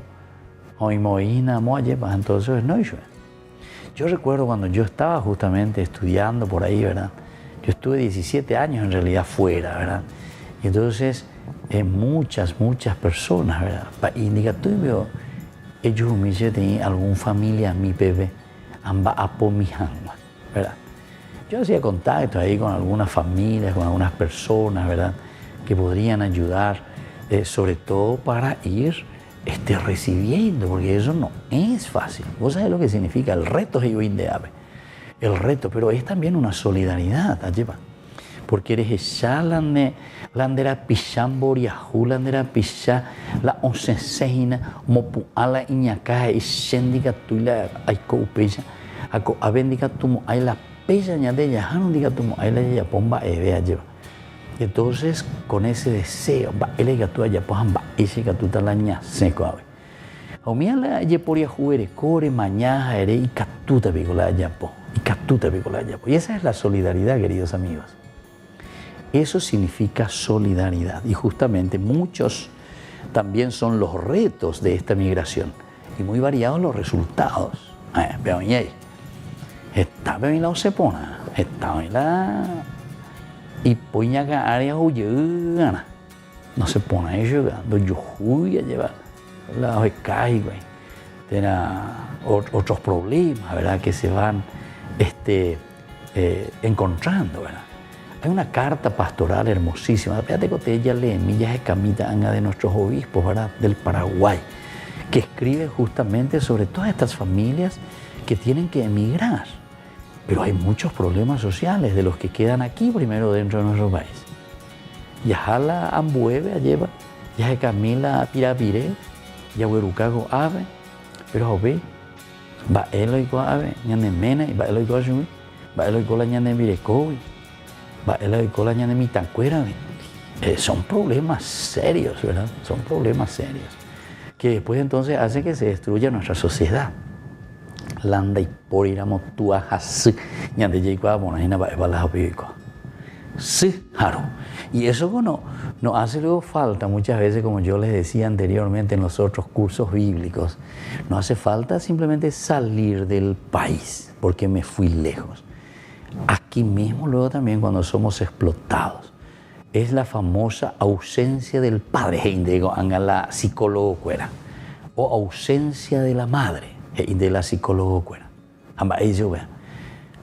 hoy moina, mo lleva, entonces no yo. Yo recuerdo cuando yo estaba justamente estudiando por ahí, ¿verdad? Yo estuve 17 años en realidad fuera, ¿verdad? Y entonces muchas personas, ¿verdad? Y diga, tú veo, ellos humildes tenían alguna familia, mi bebé, amba apo mi hangua, ¿verdad? Yo hacía contacto ahí con algunas familias, con algunas personas, ¿verdad? Que podrían ayudar, sobre todo para ir recibiendo, porque eso no es fácil. Vos sabés lo que significa, el reto es indeable. El reto, pero es también una solidaridad, lleva. Porque eres ya landera pishamboria, landera pisha, la onceseina, mopu ala iñaca, y shendica tuila, aiko upeya, ako abendica tumo, hay la peya ñadeya, hanundica tumo, hay la ya pomba, vea lleva. Entonces, con ese deseo, él gatúa ya pues ese gatúa la ña seco ave. O mía la ye poría juere core mañana ere y catuta picola ya po y catuta picola ya po. Y esa es la solidaridad, queridos amigos. Eso significa solidaridad y justamente muchos también son los retos de esta migración y muy variados los resultados. Pero está bien la osepona, está bien la y poñaga área huyana no se pone a ello yo huya lleva la oecai güey tiene otros problemas, verdad, que se van encontrando, verdad. Hay una carta pastoral hermosísima, fíjate que ella lee millas de camita de nuestros obispos, verdad, del Paraguay, que escribe justamente sobre todas estas familias que tienen que emigrar. Pero hay muchos problemas sociales de los que quedan aquí primero dentro de nuestro país. Ya la ambueve lleva, ya se camila pirapire, ya huerucago ave, pero ve, va eloico ave, ñane mena, va eloico asumi, va eloico la ñane mirecovi, va eloico la ñane mitancuera. Son problemas serios, ¿verdad? Son problemas serios que después entonces hace que se destruya nuestra sociedad. Landa y por ir a motua hasi ñande yeikwa monajina va evalas apico. Sí, claro. Y eso no hace luego falta muchas veces, como yo les decía anteriormente en los otros cursos bíblicos, no hace falta simplemente salir del país porque me fui lejos. Aquí mismo luego también cuando somos explotados, es la famosa ausencia del padre, digo, la psicólogo cuera, o ausencia de la madre. De la psicólogo cuera. Amba ello vea.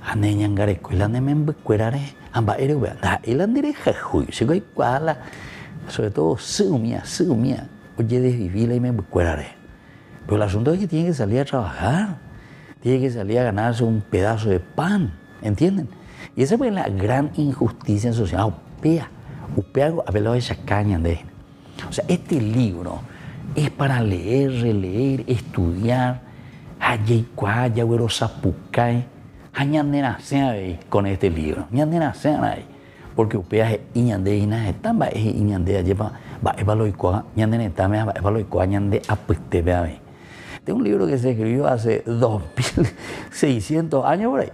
Ane ñangare cuela ne membe cuerare. Amba ere vea. Da elandire jajuy. Sigo hay cuala. Sobre todo sumia. Oye desvivila y membe cuerare. Pero el asunto es que tiene que salir a trabajar. Tiene que salir a ganarse un pedazo de pan. ¿Entienden? Y esa es la gran injusticia social. Upea a verlo de esa caña de. O sea, este libro es para leer, releer, estudiar. Hayaycuaya, güero sapucay, hañandena sea con este libro, ñandena sea ahí, porque upea es iñande ina estamba es iñande lleva va evaloicua ñandene tame va evaloicua ñande apiste vea. Este es un libro que se escribió hace 2600 años por ahí.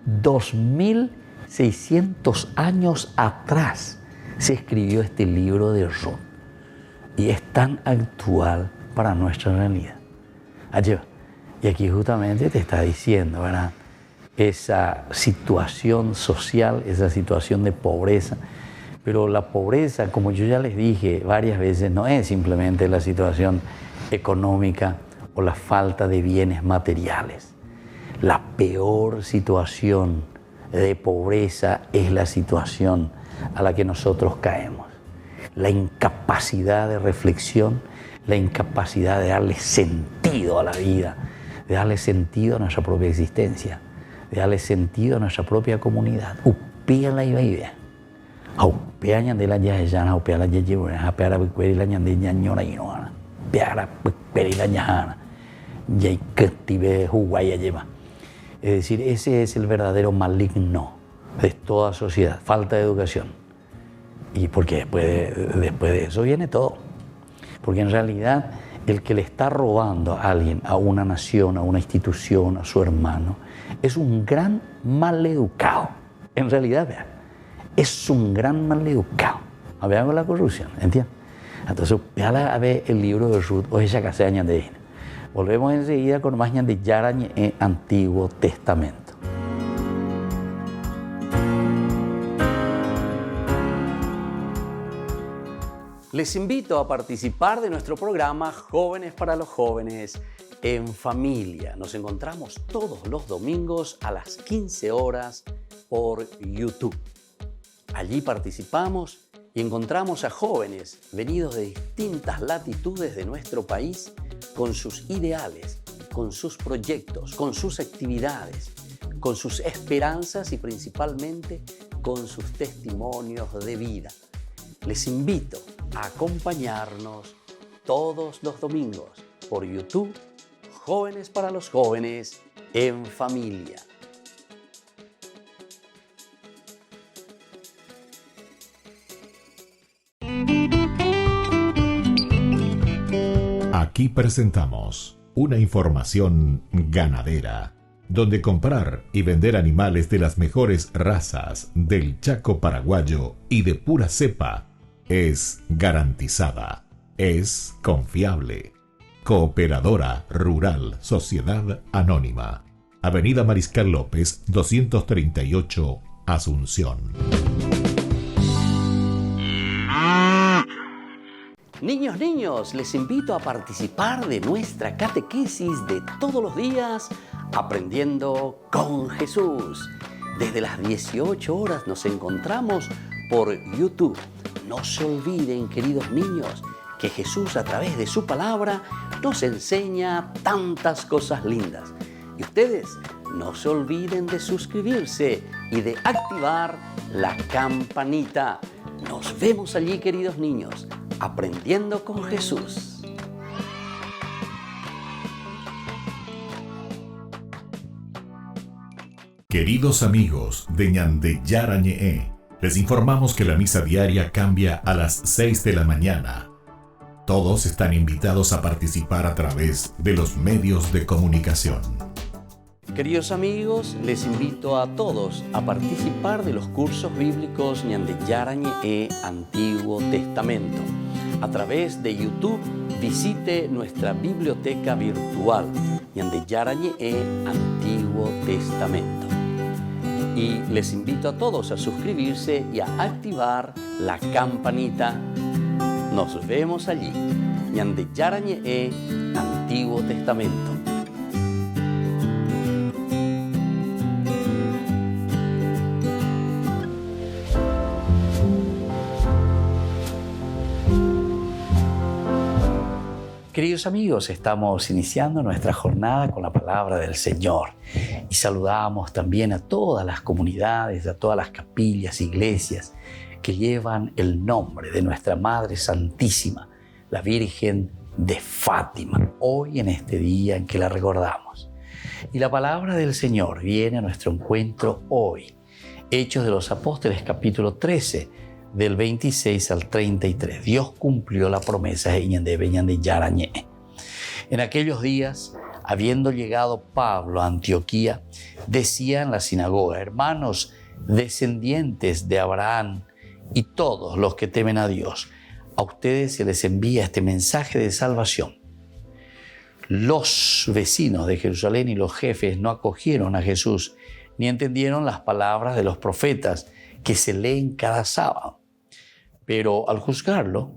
2000 600 años atrás se escribió este libro de Ruth y es tan actual para nuestra realidad. Y aquí justamente te está diciendo, ¿verdad? Esa situación social, esa situación de pobreza. Pero la pobreza, como yo ya les dije varias veces, no es simplemente la situación económica o la falta de bienes materiales. La peor situación de pobreza es la situación a la que nosotros caemos. La incapacidad de reflexión, la incapacidad de darle sentido a la vida, de darle sentido a nuestra propia existencia, de darle sentido a nuestra propia comunidad. Upea la iba. Upea ñande la yajana, upea la yajibuna, upea la becueri la ñande ñañora inoana, upea la becueri la ñajana, yaikatibe huguaya lleva. Es decir, ese es el verdadero maligno de toda sociedad, falta de educación. Y porque después de eso viene todo. Porque en realidad el que le está robando a alguien, a una nación, a una institución, a su hermano, es un gran maleducado. En realidad, vean, es un gran maleducado. Vean la corrupción, ¿entiendes? Entonces, vean a ver el libro de Ruth, o esa casa de Ñandejina. Volvemos enseguida con más Ñande Yarañe en Antiguo Testamento. Les invito a participar de nuestro programa Jóvenes para los Jóvenes en Familia. Nos encontramos todos los domingos a las 15 horas por YouTube. Allí participamos y encontramos a jóvenes venidos de distintas latitudes de nuestro país con sus ideales, con sus proyectos, con sus actividades, con sus esperanzas y principalmente con sus testimonios de vida. Les invito a acompañarnos todos los domingos por YouTube, Jóvenes para los Jóvenes en Familia. Aquí presentamos una información ganadera, donde comprar y vender animales de las mejores razas del Chaco paraguayo y de pura cepa es garantizada, es confiable. Cooperadora Rural Sociedad Anónima, Avenida Mariscal López, 238, Asunción. Niños, les invito a participar de nuestra catequesis de todos los días, Aprendiendo con Jesús. Desde las 18 horas nos encontramos por YouTube. No se olviden, queridos niños, que Jesús a través de su palabra nos enseña tantas cosas lindas. Y ustedes no se olviden de suscribirse y de activar la campanita. Nos vemos allí, queridos niños, Aprendiendo con Jesús. Queridos amigos de Ñande Yarañe, les informamos que la misa diaria cambia a las 6 de la mañana. Todos están invitados a participar a través de los medios de comunicación. Queridos amigos, les invito a todos a participar de los cursos bíblicos Ñande Yarañe Antiguo Testamento. A través de YouTube, visite nuestra biblioteca virtual Ñande Yarañe Antiguo Testamento. Y les invito a todos a suscribirse y a activar la campanita. Nos vemos allí, Ñande Yarañe Antiguo Testamento. Queridos amigos, estamos iniciando nuestra jornada con la palabra del Señor y saludamos también a todas las comunidades, a todas las capillas, iglesias que llevan el nombre de nuestra Madre Santísima, la Virgen de Fátima, hoy en este día en que la recordamos. Y la palabra del Señor viene a nuestro encuentro hoy. Hechos de los Apóstoles, capítulo 13, del 26 al 33. Dios cumplió la promesa de Ñande Yarañe. En aquellos días, habiendo llegado Pablo a Antioquía, decía en la sinagoga: hermanos, descendientes de Abraham y todos los que temen a Dios, a ustedes se les envía este mensaje de salvación. Los vecinos de Jerusalén y los jefes no acogieron a Jesús ni entendieron las palabras de los profetas que se leen cada sábado. Pero al juzgarlo,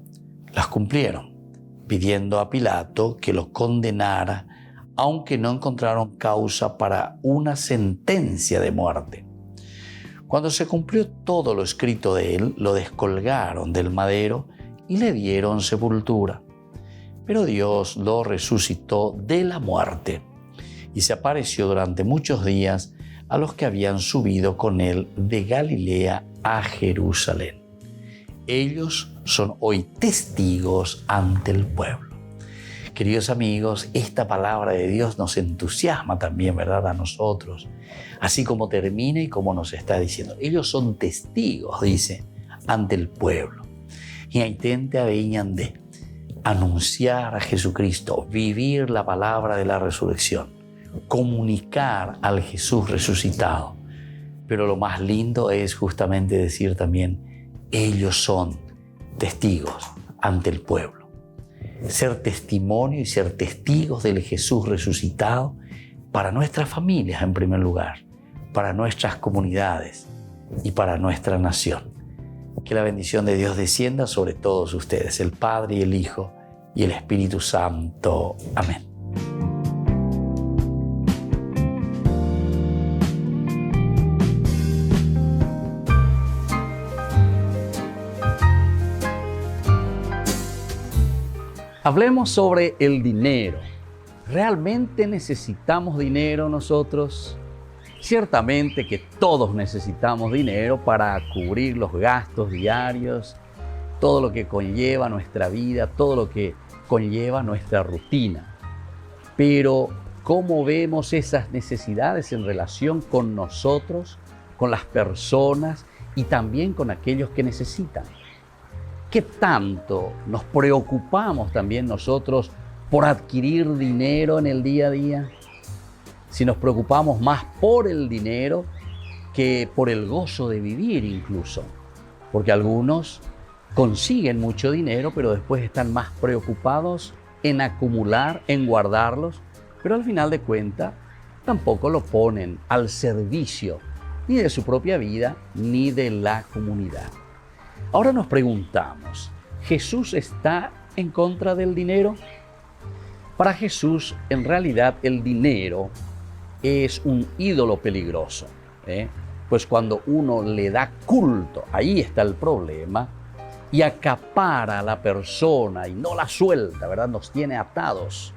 las cumplieron, pidiendo a Pilato que lo condenara, aunque no encontraron causa para una sentencia de muerte. Cuando se cumplió todo lo escrito de él, lo descolgaron del madero y le dieron sepultura. Pero Dios lo resucitó de la muerte y se apareció durante muchos días a los que habían subido con él de Galilea a Jerusalén. Ellos son hoy testigos ante el pueblo. Queridos amigos, esta palabra de Dios nos entusiasma también, ¿verdad?, a nosotros. Así como termina y como nos está diciendo. Ellos son testigos, dice, ante el pueblo. Y intenta de anunciar a Jesucristo, vivir la palabra de la resurrección, comunicar al Jesús resucitado. Pero lo más lindo es justamente decir también, ellos son testigos ante el pueblo. Ser testimonio y ser testigos del Jesús resucitado para nuestras familias en primer lugar, para nuestras comunidades y para nuestra nación. Que la bendición de Dios descienda sobre todos ustedes, el Padre y el Hijo y el Espíritu Santo. Amén. Hablemos sobre el dinero. ¿Realmente necesitamos dinero nosotros? Ciertamente que todos necesitamos dinero para cubrir los gastos diarios, todo lo que conlleva nuestra vida, todo lo que conlleva nuestra rutina. Pero, ¿cómo vemos esas necesidades en relación con nosotros, con las personas y también con aquellos que necesitan? ¿Qué tanto nos preocupamos también nosotros por adquirir dinero en el día a día? Si nos preocupamos más por el dinero que por el gozo de vivir incluso. Porque algunos consiguen mucho dinero, pero después están más preocupados en acumular, en guardarlos, pero al final de cuentas tampoco lo ponen al servicio ni de su propia vida ni de la comunidad. Ahora nos preguntamos, ¿Jesús está en contra del dinero? Para Jesús, en realidad, el dinero es un ídolo peligroso, pues cuando uno le da culto, ahí está el problema, y acapara a la persona y no la suelta, ¿verdad? Nos tiene atados.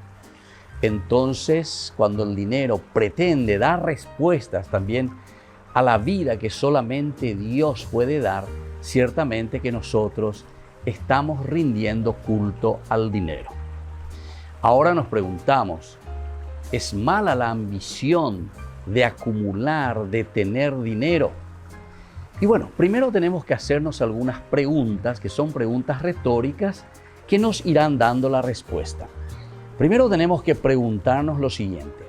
Entonces, cuando el dinero pretende dar respuestas también a la vida que solamente Dios puede dar, ciertamente que nosotros estamos rindiendo culto al dinero. Ahora nos preguntamos, ¿es mala la ambición de acumular, de tener dinero? Y bueno, primero tenemos que hacernos algunas preguntas, que son preguntas retóricas, que nos irán dando la respuesta. Primero tenemos que preguntarnos lo siguiente,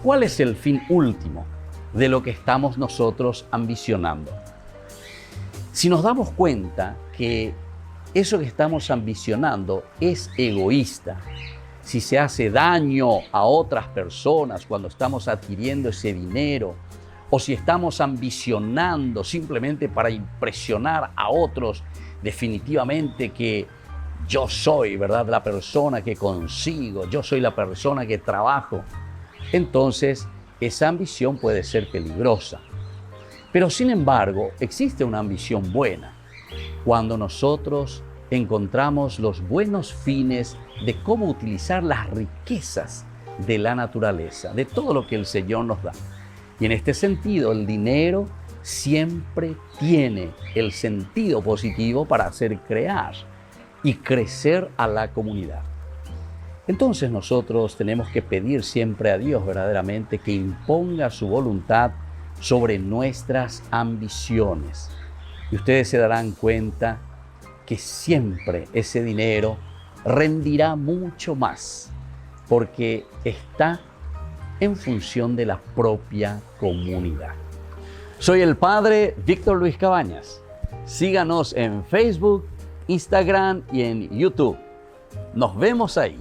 ¿cuál es el fin último de lo que estamos nosotros ambicionando? Si nos damos cuenta que eso que estamos ambicionando es egoísta, si se hace daño a otras personas cuando estamos adquiriendo ese dinero, o si estamos ambicionando simplemente para impresionar a otros, definitivamente que yo soy, ¿verdad?, la persona que consigo, yo soy la persona que trabajo, entonces esa ambición puede ser peligrosa. Pero sin embargo, existe una ambición buena cuando nosotros encontramos los buenos fines de cómo utilizar las riquezas de la naturaleza, de todo lo que el Señor nos da. Y en este sentido, el dinero siempre tiene el sentido positivo para hacer crear y crecer a la comunidad. Entonces nosotros tenemos que pedir siempre a Dios verdaderamente que imponga su voluntad sobre nuestras ambiciones. Y ustedes se darán cuenta que siempre ese dinero rendirá mucho más, porque está en función de la propia comunidad. Soy el padre Víctor Luis Cabañas. Síganos en Facebook, Instagram y en YouTube. Nos vemos ahí.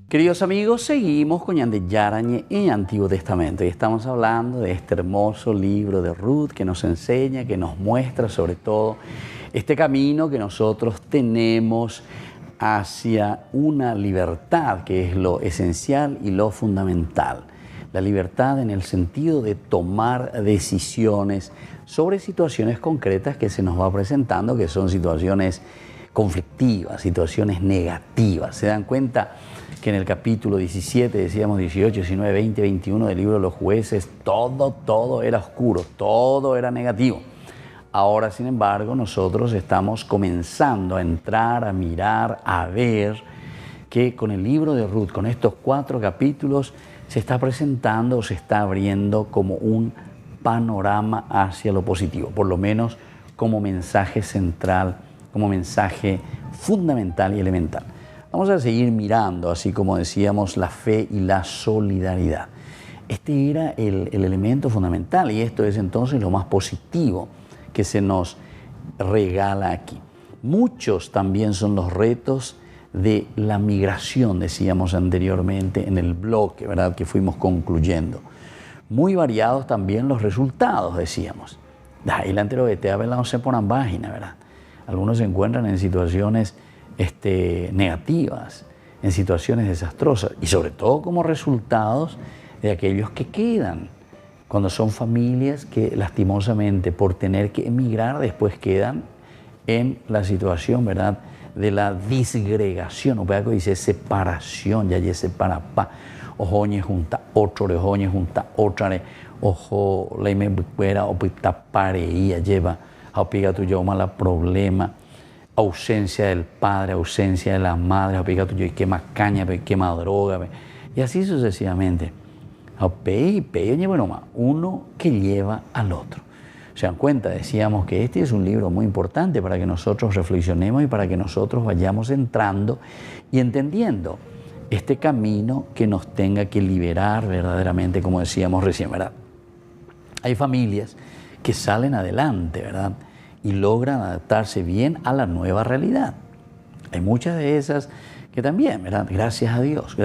Queridos amigos, seguimos con Ñande Yarañe en Antiguo Testamento y estamos hablando de este hermoso libro de Ruth que nos enseña, que nos muestra sobre todo este camino que nosotros tenemos hacia una libertad que es lo esencial y lo fundamental. La libertad en el sentido de tomar decisiones sobre situaciones concretas que se nos va presentando, que son situaciones conflictivas, situaciones negativas. ¿Se dan cuenta que en el capítulo 17, decíamos 18, 19, 20, 21 del libro de los jueces, todo era oscuro, todo era negativo? Ahora, sin embargo, nosotros estamos comenzando a entrar, a mirar, a ver que con el libro de Ruth, con estos 4 capítulos, se está presentando, se está abriendo como un panorama hacia lo positivo, por lo menos como mensaje central, como mensaje fundamental y elemental. Vamos a seguir mirando, así como decíamos, la fe y la solidaridad. Este era el elemento fundamental y esto es entonces lo más positivo que se nos regala aquí. Muchos también son los retos de la migración, decíamos anteriormente en el bloque, ¿verdad?, que fuimos concluyendo. Muy variados también los resultados, decíamos. Ahí la entero de te no se ponen página, ¿verdad? Algunos se encuentran en situaciones negativas, en situaciones desastrosas y sobre todo como resultados de aquellos que quedan, cuando son familias que lastimosamente por tener que emigrar después quedan en la situación, ¿verdad?, de la disgregación, o sea, que dice separación, ya se separa pa, ojoñe junta otro, ojoñe junta otra, ojo la imebuera o pita pareía lleva a piga tu yo mala problema, ausencia del padre, ausencia de la madre, a piga tu yo y quema caña, quema droga, y así sucesivamente. Uno que lleva al otro. Se dan cuenta, decíamos que este es un libro muy importante para que nosotros reflexionemos y para que nosotros vayamos entrando y entendiendo este camino que nos tenga que liberar verdaderamente, como decíamos recién, ¿verdad? Hay familias que salen adelante, ¿verdad?, y logran adaptarse bien a la nueva realidad. Hay muchas de esas que también, ¿verdad?, gracias a Dios,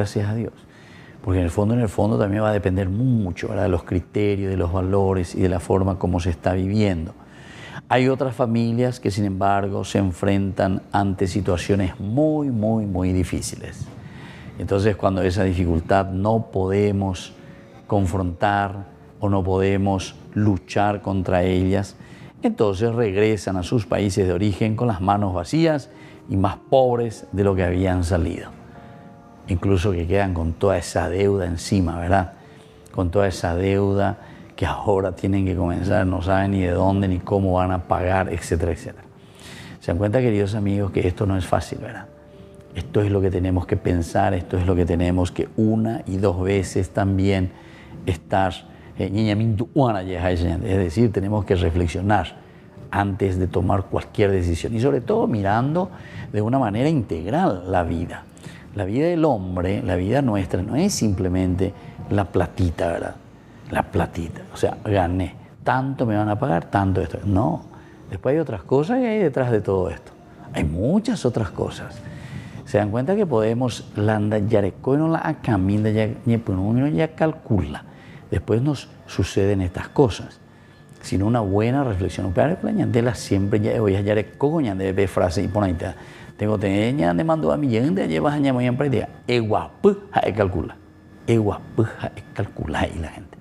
porque en el fondo también va a depender mucho, ¿verdad?, de los criterios, de los valores y de la forma como se está viviendo. Hay otras familias que, sin embargo, se enfrentan ante situaciones muy difíciles. Entonces, cuando esa dificultad no podemos confrontar o no podemos luchar contra ellas, entonces regresan a sus países de origen con las manos vacías y más pobres de lo que habían salido. Incluso que quedan con toda esa deuda encima, ¿verdad? Con toda esa deuda que ahora tienen que comenzar, no saben ni de dónde ni cómo van a pagar, etcétera, etcétera. Se dan cuenta, queridos amigos, que esto no es fácil, ¿verdad? Esto es lo que tenemos que pensar, esto es lo que tenemos que 1 y 2 veces también estar, es decir, tenemos que reflexionar antes de tomar cualquier decisión y sobre todo mirando de una manera integral la vida. La vida del hombre, la vida nuestra, no es simplemente la platita, ¿verdad? La platita, o sea, gané, tanto me van a pagar, tanto esto. No, después hay otras cosas que hay detrás de todo esto. Hay muchas otras cosas. Se dan cuenta que podemos, ya calcula. Después nos suceden estas cosas. Sin una buena reflexión, siempre ya voy a de frase y poner tengo teña de mando a mi gente llevas a muy en práctica calcula y la gente,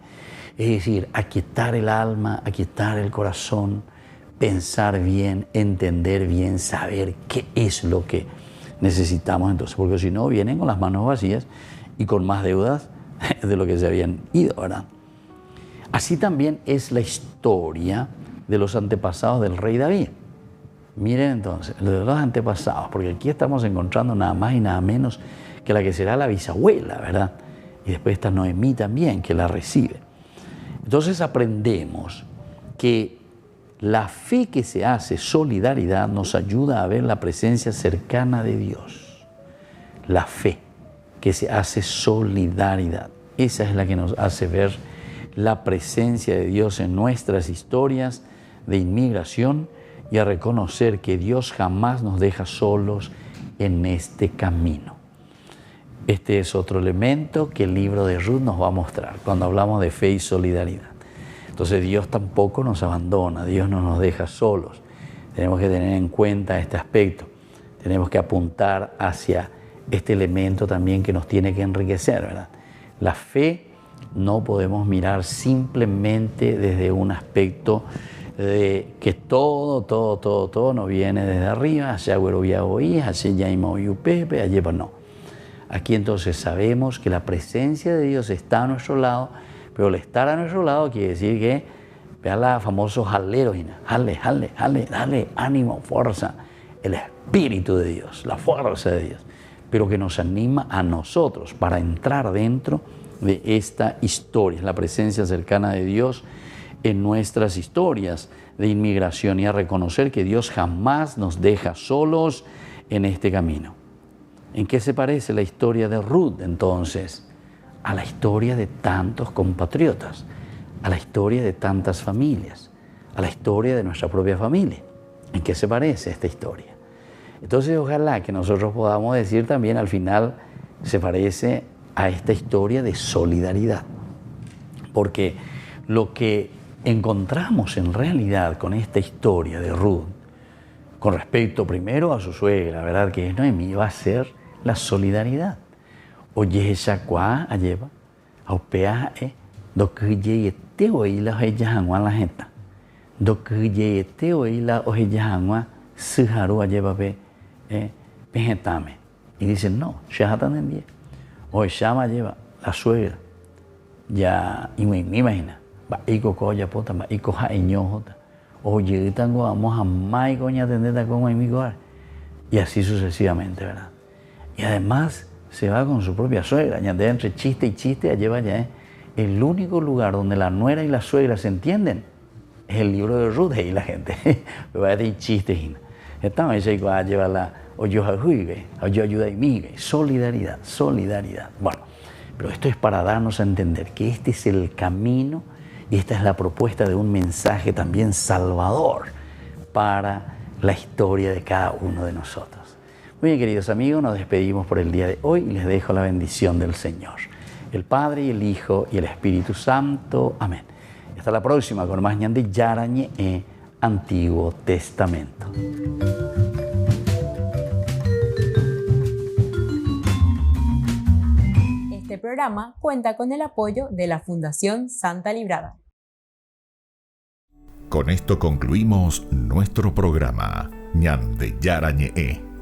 es decir, aquietar el alma, aquietar el corazón, pensar bien, entender bien, saber qué es lo que necesitamos entonces, porque si no vienen con las manos vacías y con más deudas de lo que se habían ido, ¿verdad? Así también es la historia de los antepasados del rey David. Miren entonces, lo de los antepasados, porque aquí estamos encontrando nada más y nada menos que la que será la bisabuela, ¿verdad? Y después está Noemí también, que la recibe. Entonces aprendemos que La fe que se hace solidaridad nos ayuda a ver la presencia cercana de Dios. La fe que se hace solidaridad. Esa es la que nos hace ver la presencia de Dios en nuestras historias de inmigración y a reconocer que Dios jamás nos deja solos en este camino. Este es otro elemento que el libro de Ruth nos va a mostrar cuando hablamos de fe y solidaridad. Entonces Dios tampoco nos abandona, Dios no nos deja solos. Tenemos que tener en cuenta este aspecto. Tenemos que apuntar hacia este elemento también que nos tiene que enriquecer, ¿verdad? La fe no podemos mirar simplemente desde un aspecto de que todo nos viene desde arriba, allá hueroviaoí, allá yaimoyupepe, allá no. Aquí entonces sabemos que la presencia de Dios está a nuestro lado, pero el estar a nuestro lado quiere decir que, vean la famoso jalero, dale, ánimo, fuerza, el Espíritu de Dios, la fuerza de Dios, pero que nos anima a nosotros para entrar dentro de esta historia, la presencia cercana de Dios en nuestras historias de inmigración y a reconocer que Dios jamás nos deja solos en este camino. ¿En qué se parece la historia de Ruth entonces? A la historia de tantos compatriotas, a la historia de tantas familias, a la historia de nuestra propia familia. ¿En qué se parece esta historia? Entonces ojalá que nosotros podamos decir también al final se parece a esta historia de solidaridad. Porque lo que encontramos en realidad con esta historia de Ruth, con respecto primero a su suegra, ¿verdad? Que es Noemí, va a ser la solidaridad. Oye, ella cuá, lleva, aupea, do que te oí la ella hanwa la gente, do que te oí la ella hanwa, suharu lleva pejetame. Y dicen, no, ya tan bien. O llama lleva la suegra, ya, y me imagina, va y cocoya pota, va y coja eñojota, oye, tango vamos a mai coña tendeta con mi lugar. Y así sucesivamente, ¿verdad? Y además se va con su propia suegra, ya de entre chiste y chiste, allá vaya, el único lugar donde la nuera y la suegra se entienden es el libro de Ruth, y la gente, va a decir chistes. Entonces, ahí va a llevar la ayuda y migue, solidaridad. Bueno, pero esto es para darnos a entender que este es el camino y esta es la propuesta de un mensaje también salvador para la historia de cada uno de nosotros. Muy bien, queridos amigos, nos despedimos por el día de hoy y les dejo la bendición del Señor, el Padre y el Hijo y el Espíritu Santo. Amén. Hasta la próxima con más Ñande Yarañe Antiguo Testamento. Este programa cuenta con el apoyo de la Fundación Santa Librada. Con esto concluimos nuestro programa Ñande Yarañe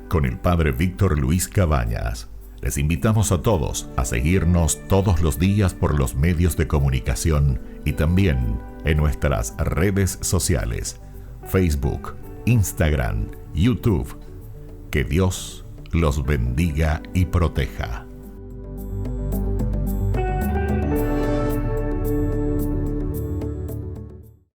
con el Padre Víctor Luis Cabañas. Les invitamos a todos a seguirnos todos los días por los medios de comunicación y también en nuestras redes sociales, Facebook, Instagram, YouTube. Que Dios los bendiga y proteja.